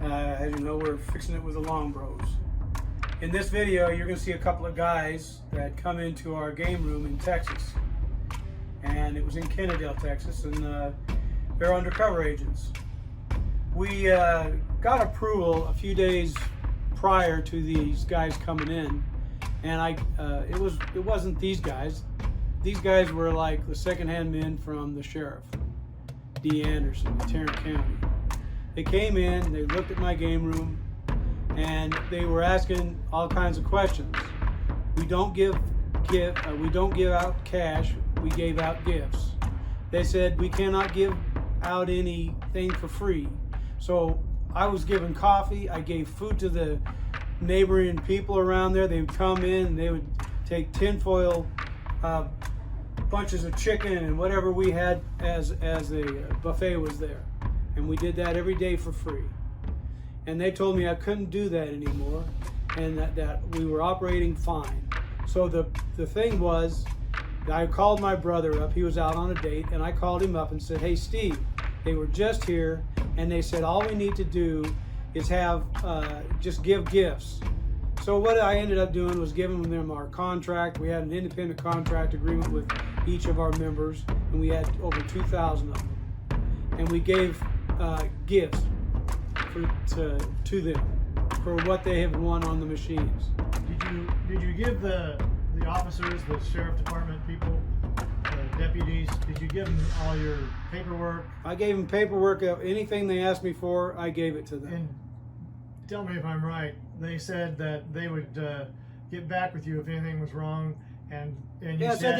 As you know, we're fixing it with the Long Bros. In this video, you're going to see a couple of guys that come into our game room in Texas. And it was in Kennedale, Texas, and they're undercover agents. We got approval a few days prior to these guys coming in, and it wasn't these guys. These guys were like the second-hand men from the sheriff, D. Anderson, in Tarrant County. They came in, they looked at my game room, and they were asking all kinds of questions. We don't give out cash. We gave out gifts. They said we cannot give out anything for free. So I was given coffee. I gave food to the neighboring people around there. They would come in and they would take tinfoil bunches of chicken and whatever we had as the buffet was there. And we did that every day for free. And they told me I couldn't do that anymore, and that we were operating fine. So the thing was, I called my brother up. He was out on a date, and I called him up and said, "Hey, Steve, they were just here, and they said all we need to do is have just give gifts." So what I ended up doing was giving them our contract. We had an independent contract agreement with each of our members, and we had over 2,000 of them. And we gave gifts to them for what they have won on the machines. Did you give the officers, the sheriff department people, the deputies, did you give them all your paperwork? I gave them paperwork. Anything they asked me for, I gave it to them. And tell me if I'm right. They said that they would get back with you if anything was wrong, and you said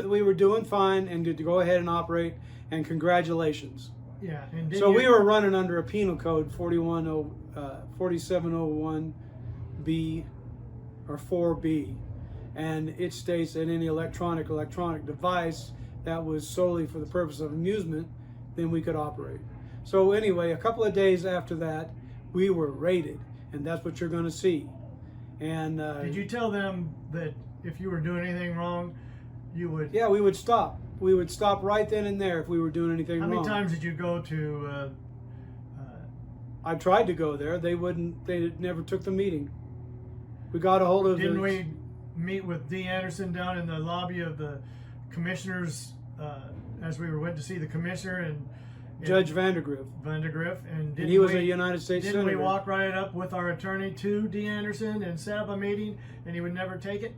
we were doing fine and to go ahead and operate. And congratulations. Yeah. And so we were running under a penal code 4701B or 4B, and it states that any electronic device that was solely for the purpose of amusement, then we could operate. So anyway, a couple of days after that, we were raided, and that's what you're going to see. And did you tell them that if you were doing anything wrong, you would? Yeah, we would stop. We would stop right then and there if we were doing anything wrong. How many times did you go to? I tried to go there. They wouldn't. They never took the meeting. We got a hold of. Didn't we meet with D. Anderson down in the lobby of the commissioners as we went to see the commissioner and Judge Vandergriff. And he was a United States Senator. Senator. Didn't we walk right up with our attorney to D. Anderson and set up a meeting, and he would never take it?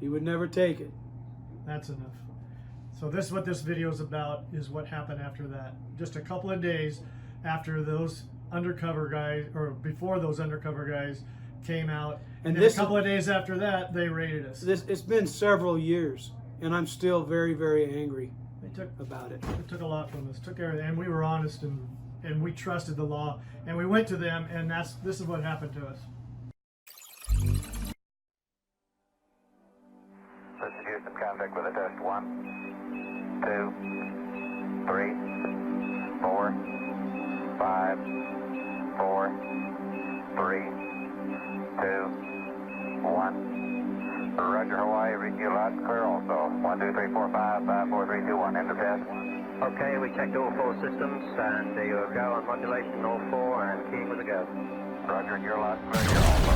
He would never take it. That's enough. So this is what this video is about, is what happened after that. Just a couple of days after those undercover guys, or before those undercover guys came out, and then a couple of days after that, they raided us. It's been several years, and I'm still very, very angry about it. It took a lot from us. Took everything, and we were honest, and we trusted the law, and we went to them, and this is what happened to us. This is Houston, contact with a test. 1, 2, 3, 4, 5, 4, 3, 2, 1. Roger, Hawaii, read you loud and clear also. 1, 2, 3, 4, 5, 5, 4, 3, 2, 1. End of test. Okay, we checked all 4 systems, and there you go on modulation, all 4, and keying with a go. Roger, you're loud and clear here also.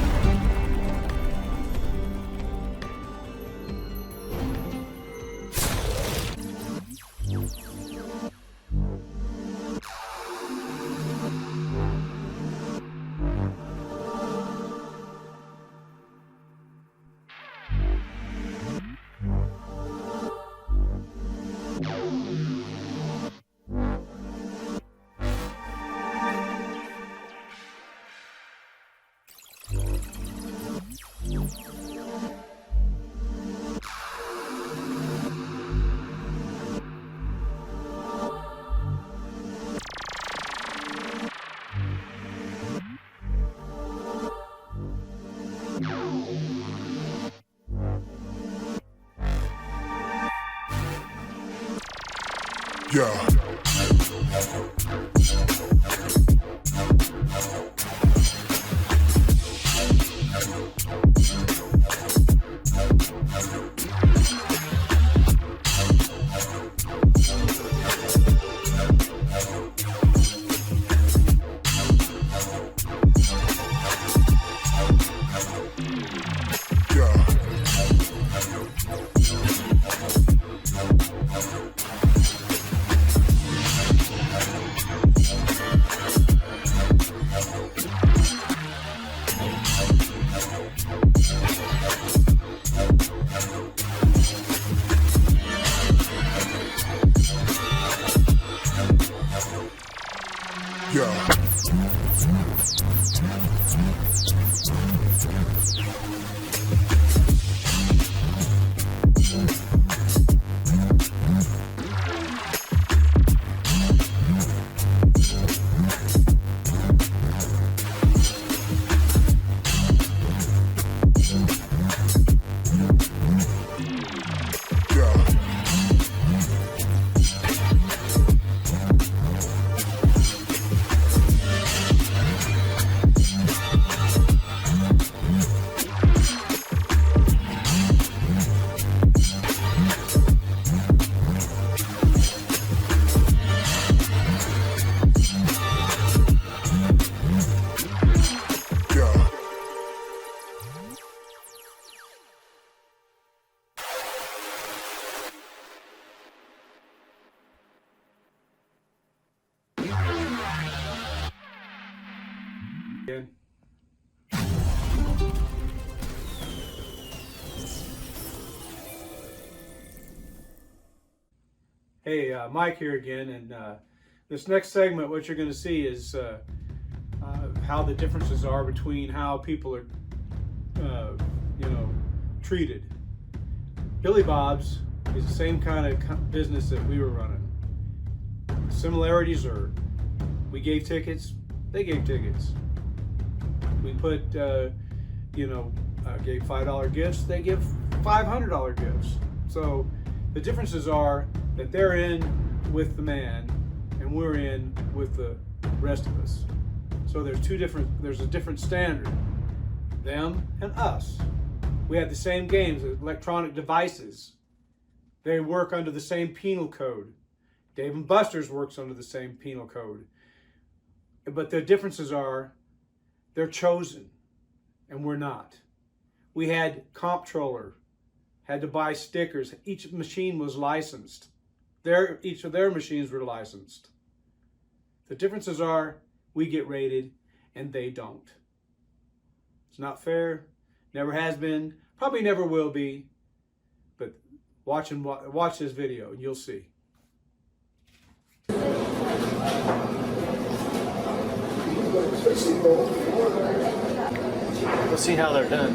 Yeah. Again. Hey, Mike here again, and this next segment, what you're going to see is how the differences are between how people are, treated. Billy Bob's is the same kind of business that we were running. Similarities are, we gave tickets, they gave tickets. We put, gave $5 gifts, they give $500 gifts. So the differences are that they're in with the man and we're in with the rest of us. So there's a different standard, them and us. We have the same games, electronic devices. They work under the same penal code. Dave & Buster's works under the same penal code. But the differences are, they're chosen and we're not. We had Comptroller, had to buy stickers. Each machine was licensed. Each of their machines were licensed. The differences are, we get rated and they don't. It's not fair, never has been, probably never will be, but watch this video and you'll see. Let's see how they're done.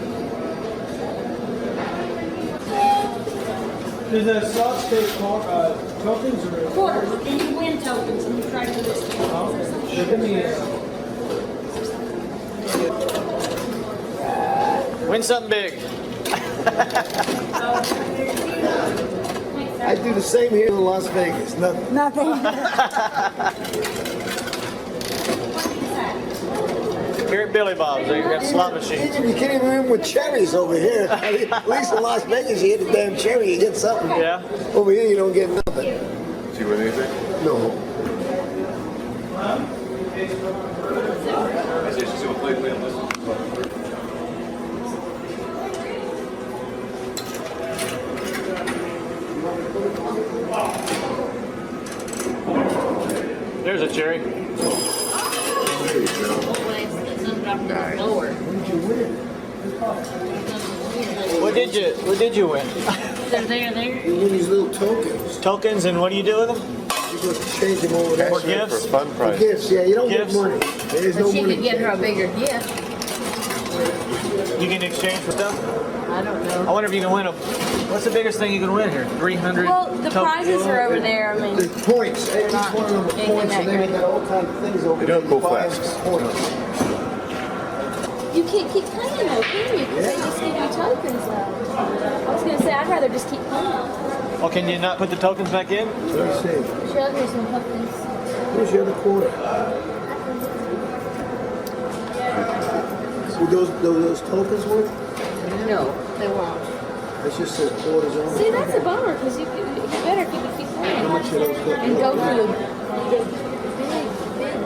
Does the slots take tokens or? Quarters, and you win tokens and you try to do this. Win something big. I do the same here in Las Vegas. Nothing. Here at Billy Bob's, they got slot machines. You can't even win with cherries over here. At least in Las Vegas, you hit a damn cherry, you get something. Yeah. Over here, you don't get nothing. Did you win anything? No. I said she's going to play with me. There's a cherry. What did you win? They're there. You win these little tokens. Tokens, and what do you do with them? You go change them over there. For gifts? For fun For prize. gifts, yeah. You don't Gifts? get money. There's no She money. could get her a bigger gift. You can exchange for stuff? I don't I know. wonder if you can win them. What's the biggest thing you can win here? 300? Well, the prizes are over there. I mean, The points. Each one of them are Ain't points, that and then great. they got all kinds of things over They there. don't go You buy fast. them for points. you can't keep playing though, can you? Because they just give you tokens though. I was going to say, I'd rather just keep playing. Oh, can you not put the tokens back in? Let me see. Show me some tokens. Here's your other quarter. See those tokens work? No, they won't. That's just the quarters on. See, that's a bummer because you better if you could keep playing. How much are those tokens? And go for the big win.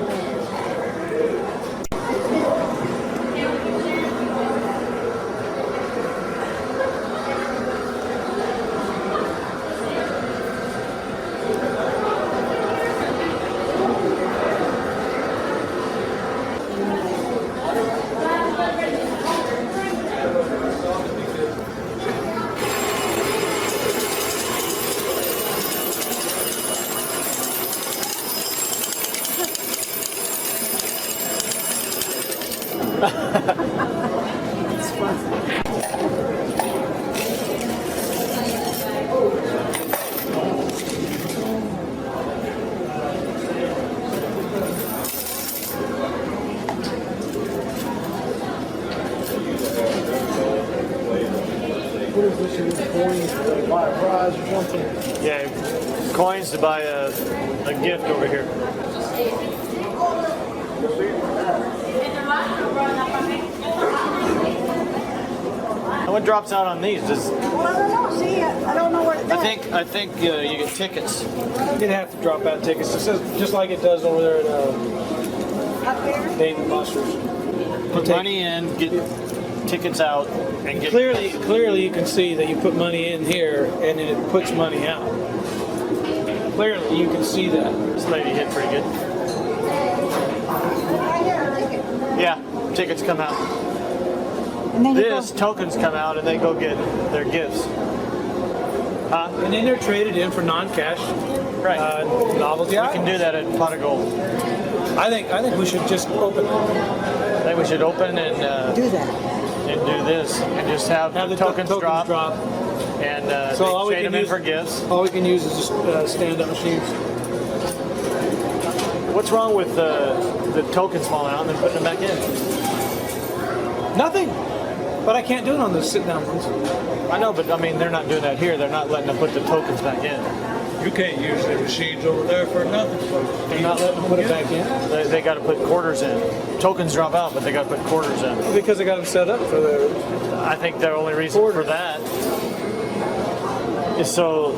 It's fun. What is this? Your coins to buy a prize or something? Yeah, coins to buy a gift over here. And what drops out on these? Well, I don't know. See, I don't know what it does. I think you get tickets. You're gonna have to drop out tickets. It says just like it does over there at Up there? Dave and Buster's. Put money in, get tickets out, and get. Clearly, you can see that you put money in here and then it puts money out. Clearly, you can see that. This lady hit pretty good. Yeah, tickets come out. And then you This go, tokens come out and they go get their gifts. Huh? And then they're traded in for non-cash Right. novelty We can items. do that at Pot of Gold. I think we should just open I think we should open and do that. do this and just have the tokens drop drop. and So all we trade can them in use for gifts. All we can use is just stand-up machines. What's wrong with the tokens falling out and then putting them back in? Nothing. But I can't do it on the sit-down ones. I know, but I mean, they're not doing that here. They're not letting them put the tokens back in. You can't use the machines over there for nothing. They're not letting them put it back in They got to put quarters in. Tokens drop out, but they got to put quarters in. because they got them set up for the. I think the only reason for that is so.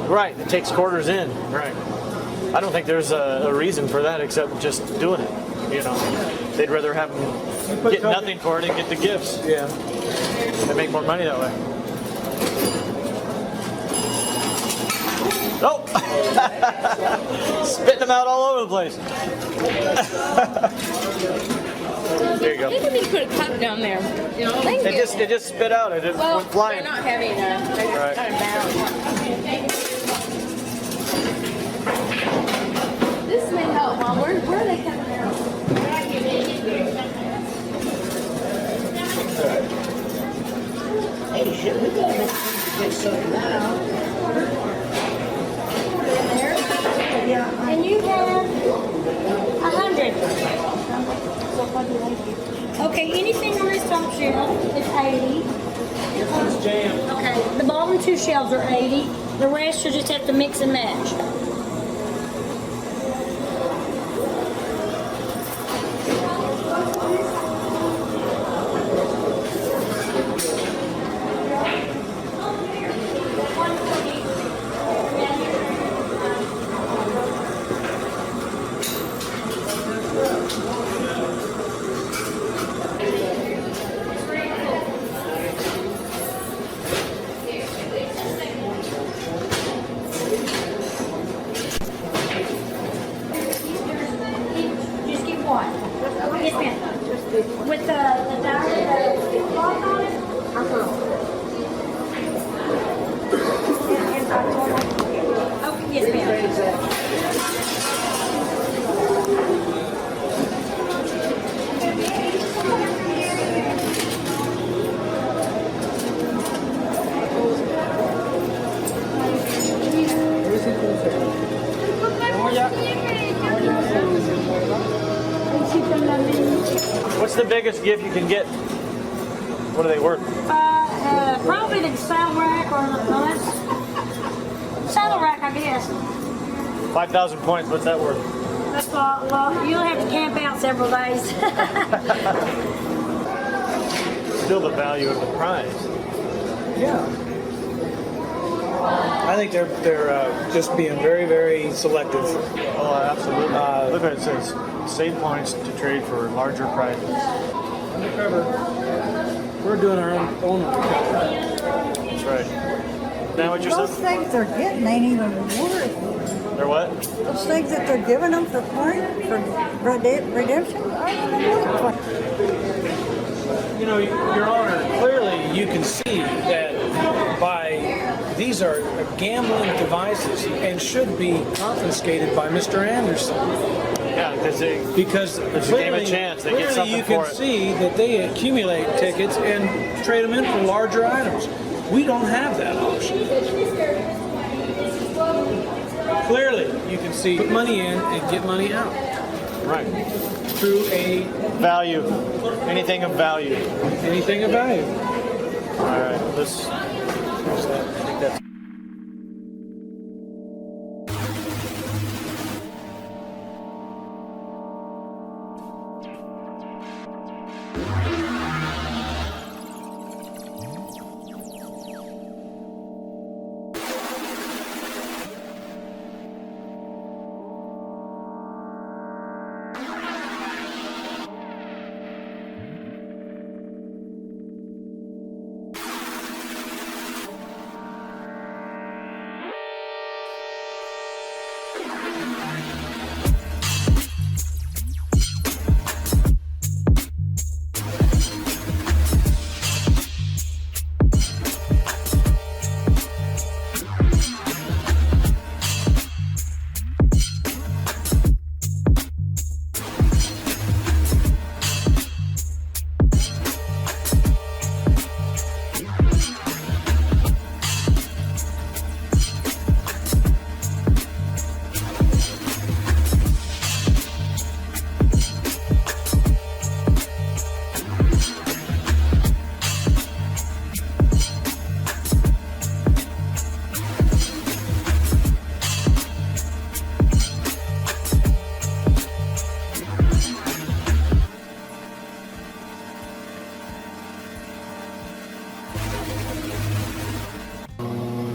Right, it takes quarters in. Right. I don't think there's a reason for that except just doing it. You know, they'd rather have them get nothing for it and get the gifts. Yeah. They make more money that way. Oh! Spitting them out all over the place. There you go. They could put a cup down there. You know, they can It just spit out. It just well, went flying. they're not heavy enough. They're Right. kind of bound. This may help, Mom. Where are they coming out? Hey, shit, we gotta get something now. Yeah. And you have 100. Okay, anything on this top shelf is 80. It's jam. Okay, the bottom two shelves are 80. The rest you just have to mix and match. Just get one. Yes, ma'am. With the diamond cloth on it? Okay, yes, ma'am. What's the biggest gift you can get? What are they worth? Probably the saddle rack or no, that's saddle rack, I guess. 5,000 points. What's that worth? That's well, you'll have to camp out several days. Still the value of the prize. Yeah. I think they're just being very, very selective. Oh, absolutely. Look what it says. Save points to trade for larger prizes. Undercover. We're doing our own undercover. That's right. Now what you're Those saying? things they're getting ain't even worth. They're what? Those things that they're giving them for redemption, I don't know what. You know, Your Honor, clearly you can see that these are gambling devices and should be confiscated by Mr. Anderson. Yeah, because Because there's a game of chance they get something you for can it. see that they accumulate tickets and trade them in for larger items. We don't have that option. Clearly, you can see put money in and get money out Right. through a Value. Anything of value. anything of value. All right. Let's. I think that's.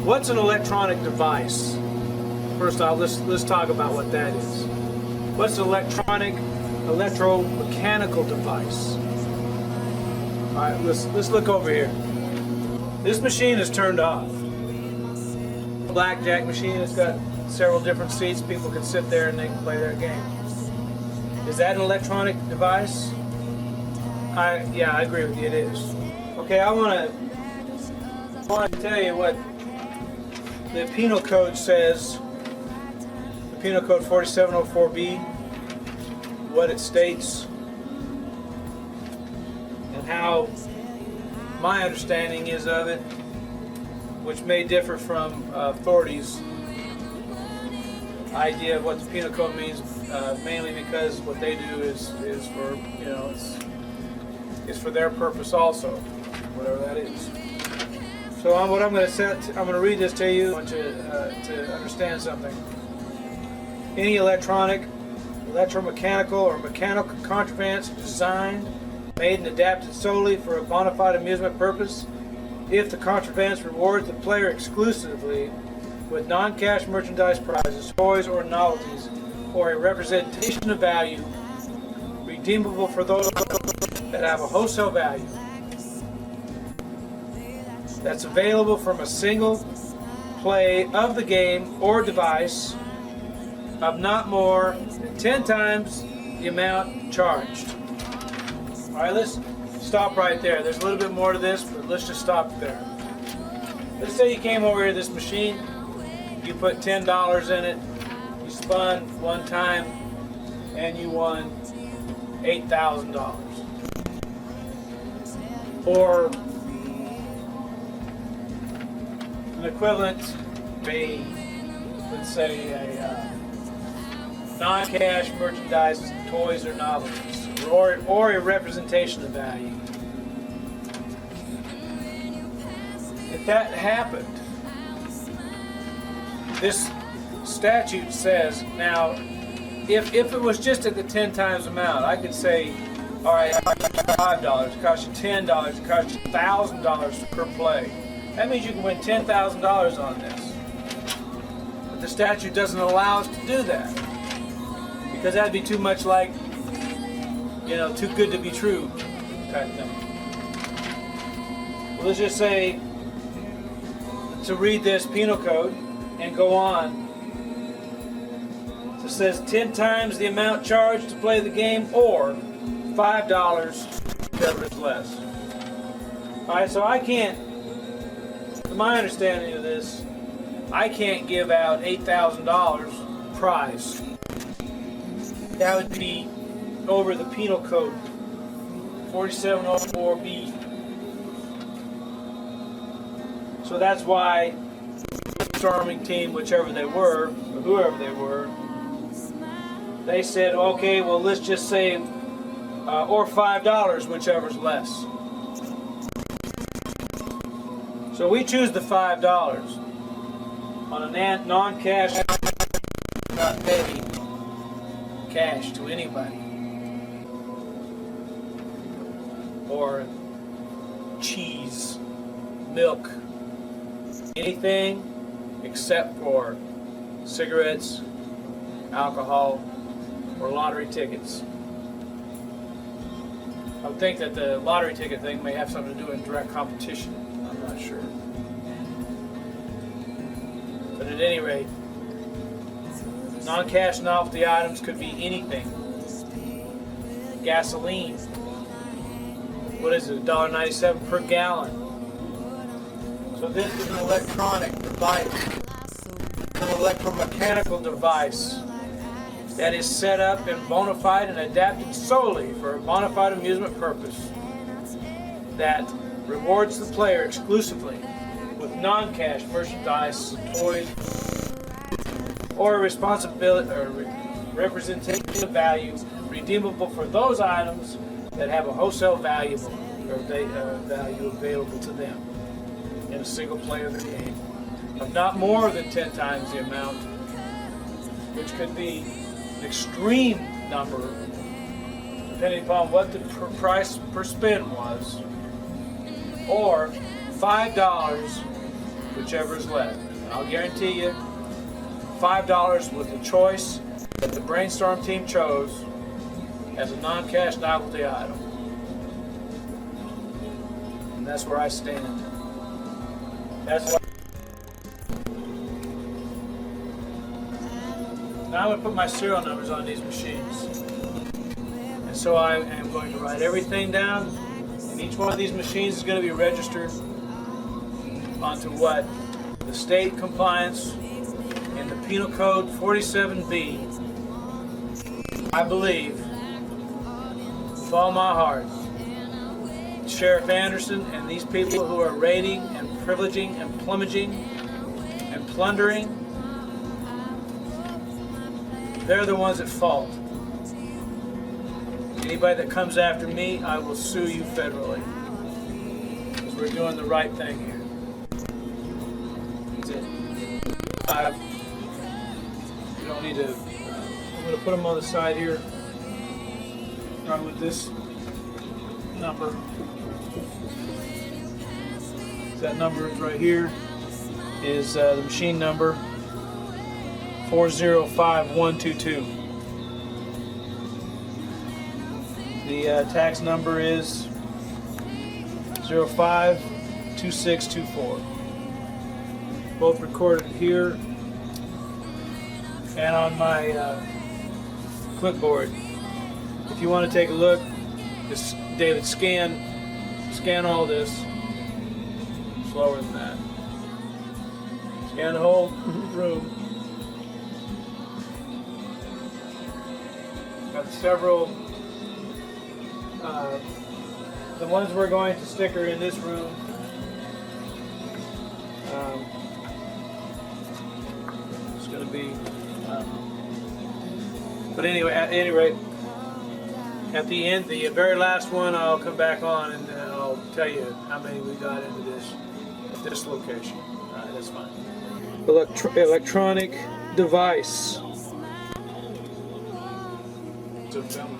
What's an electronic device? First off, let's talk about what that is. What's an electromechanical device? All right, let's look over here. This machine is turned off. Blackjack machine. It's got several different seats. People can sit there and they can play their game. Is that an electronic device? Yeah, I agree with you. It is. Okay, I want to tell you what the penal code says. The penal code 4704B. What it states and how my understanding is of it, which may differ from authorities' idea of what the penal code means, mainly because what they do is for, you know, it's for their purpose also, whatever that is. So what I'm going to read this to you. I want you to understand something. Any electronic, electromechanical, or mechanical contrivance designed, made, and adapted solely for a bona fide amusement purpose, if the contrivance rewards the player exclusively with non-cash merchandise prizes, toys, or novelties, or a representation of value redeemable for those that have a wholesale value, that's available from a single play of the game or device of not more than 10 times the amount charged. Alright, let's stop right there. There's a little bit more to this, but let's just stop there. Let's say you came over here to this machine, you put $10 in it, you spun one time, and you won $8,000. Or an equivalent, be, let's say, a non-cash merchandise, toys or novelties, or a representation of value. If that happened, this statute says, now, if it was just at the 10 times amount, I could say, all right, it costs you $5, it costs you $10, it costs you $1,000 per play. That means you can win $10,000 on this. But the statute doesn't allow us to do that, because that'd be too much like, you know, too good to be true type thing. Well, let's just say, to read this penal code and go on. So it says 10 times the amount charged to play the game, or $5, whatever is less. Alright, so I can't, to my understanding of this, I can't give out $8,000 prize. that would be over the penal code 4704B. So that's why the storming team, whichever they were, or whoever they were, they said, okay, well, let's just say, or $5, whichever's less. So we choose the $5 on a non-cash, not pay cash to anybody, or cheese, milk, anything except for cigarettes, alcohol, or lottery tickets. I would think that the lottery ticket thing may have something to do in direct competition. I'm not sure. But at any rate, non-cash novelty items could be anything. Gasoline. What is it? $1.97 per gallon. So this is an electronic device, an electromechanical device that is set up and bona fide and adapted solely for a bona fide amusement purpose that rewards the player exclusively with non-cash merchandise, toys, or responsibility or representation of value redeemable for those items that have a wholesale value available to them in a single play of the game of not more than 10 times the amount, which could be an extreme number depending upon what the price per spin was, or $5, whichever is left. And I'll guarantee you $5 was the choice that the Brainstorm team chose as a non-cash novelty item. And that's where I stand. That's why. Now I'm going to put my serial numbers on these machines. And so I am going to write everything down, and each one of these machines is going to be registered onto what the state compliance in the Penal Code 47B, I believe, with all my heart, Sheriff Anderson and these people who are raiding and privileging and plumaging and plundering, they're the ones at fault. Anybody that comes after me, I will sue you federally. Because we're doing the right thing here. That's it. You don't need to. I'm going to put them on the side here. Start with this number. That number is right here. Is the machine number 405122. The tax number is 052624. Both recorded here and on my clipboard. If you want to take a look, just David scan all this. Slower than that. Scan the whole room. Got several. The ones we're going to sticker in this room. It's going to be. But anyway, at any rate, at the end, the very last one, I'll come back on and I'll tell you how many we got into this at this location. All right, that's fine. Electronic device. It's a film.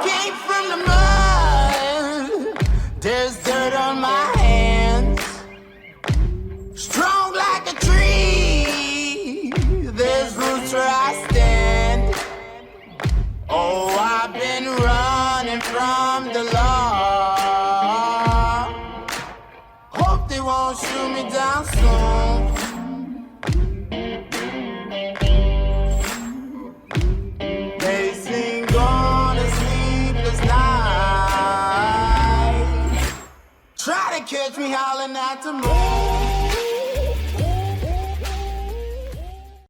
came from the mud. There's dirt on my hands. Strong like a tree. There's roots where I stand. Oh, I've been running from the law. Hope they won't shoot me down soon. They sing on a sleepless night. Try to catch me howling at the moon.